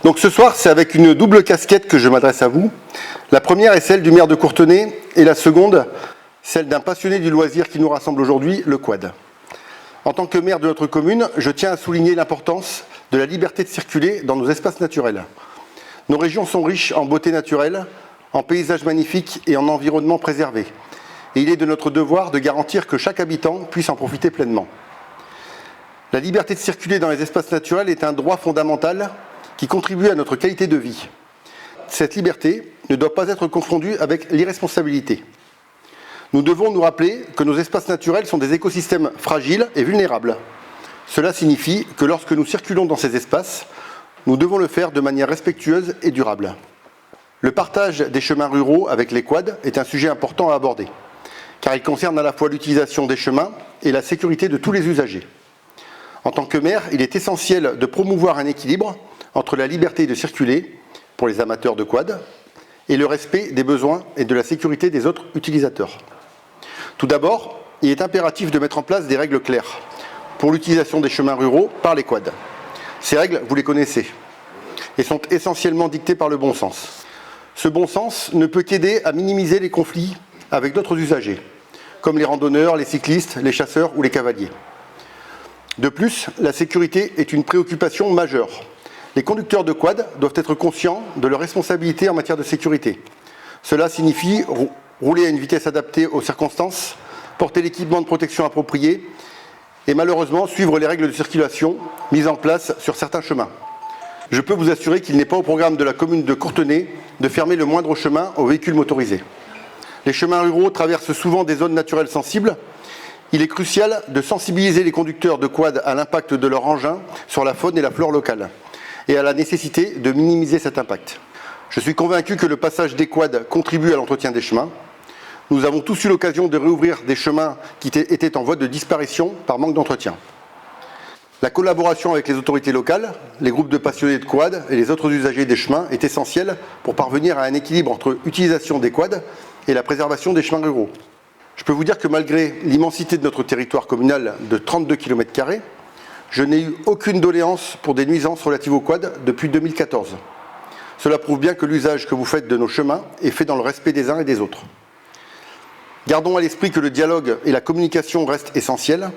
Donc ce soir, c'est avec une double casquette que je m'adresse à vous. La première est celle du maire de Courtenay et la seconde, celle d'un passionné du loisir qui nous rassemble aujourd'hui, le quad. En tant que maire de notre commune, je tiens à souligner l'importance de la liberté de circuler dans nos espaces naturels. Nos régions sont riches en beauté naturelle, en paysages magnifiques et en environnement préservé. Et il est de notre devoir de garantir que chaque habitant puisse en profiter pleinement. La liberté de circuler dans les espaces naturels est un droit fondamental qui contribue à notre qualité de vie. Cette liberté ne doit pas être confondue avec l'irresponsabilité. Nous devons nous rappeler que nos espaces naturels sont des écosystèmes fragiles et vulnérables. Cela signifie que lorsque nous circulons dans ces espaces, nous devons le faire de manière respectueuse et durable. Le partage des chemins ruraux avec les quads est un sujet important à aborder, car il concerne à la fois l'utilisation des chemins et la sécurité de tous les usagers. En tant que maire, il est essentiel de promouvoir un équilibre entre la liberté de circuler pour les amateurs de quad et le respect des besoins et de la sécurité des autres utilisateurs. Tout d'abord, il est impératif de mettre en place des règles claires pour l'utilisation des chemins ruraux par les quads. Ces règles, vous les connaissez, et sont essentiellement dictées par le bon sens. Ce bon sens ne peut qu'aider à minimiser les conflits avec d'autres usagers, comme les randonneurs, les cyclistes, les chasseurs ou les cavaliers. De plus, la sécurité est une préoccupation majeure. Les conducteurs de quad doivent être conscients de leurs responsabilités en matière de sécurité. Cela signifie rouler à une vitesse adaptée aux circonstances, porter l'équipement de protection approprié et malheureusement suivre les règles de circulation mises en place sur certains chemins. Je peux vous assurer qu'il n'est pas au programme de la commune de Courtenay de fermer le moindre chemin aux véhicules motorisés. Les chemins ruraux traversent souvent des zones naturelles sensibles. Il est crucial de sensibiliser les conducteurs de quad à l'impact de leur engin sur la faune et la flore locale et à la nécessité de minimiser cet impact. Je suis convaincu que le passage des quads contribue à l'entretien des chemins. Nous avons tous eu l'occasion de réouvrir des chemins qui étaient en voie de disparition par manque d'entretien. La collaboration avec les autorités locales, les groupes de passionnés de quad et les autres usagers des chemins est essentielle pour parvenir à un équilibre entre l'utilisation des quads et la préservation des chemins ruraux. Je peux vous dire que malgré l'immensité de notre territoire communal de 32 km², je n'ai eu aucune doléance pour des nuisances relatives aux quads depuis 2014. Cela prouve bien que l'usage que vous faites de nos chemins est fait dans le respect des uns et des autres. Gardons à l'esprit que le dialogue et la communication restent essentiels.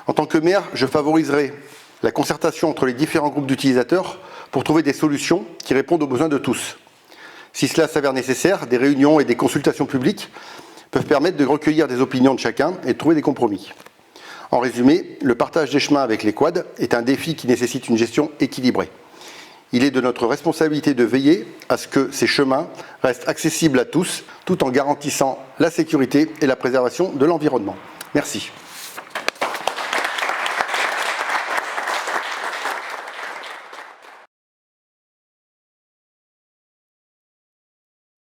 En tant que maire, je favoriserai la concertation entre les différents groupes d'utilisateurs pour trouver des solutions qui répondent aux besoins de tous. Si cela s'avère nécessaire, des réunions et des consultations publiques peuvent permettre de recueillir des opinions de chacun et de trouver des compromis. En résumé, le partage des chemins avec les quads est un défi qui nécessite une gestion équilibrée. Il est de notre responsabilité de veiller à ce que ces chemins restent accessibles à tous, tout en garantissant la sécurité et la préservation de l'environnement. Merci.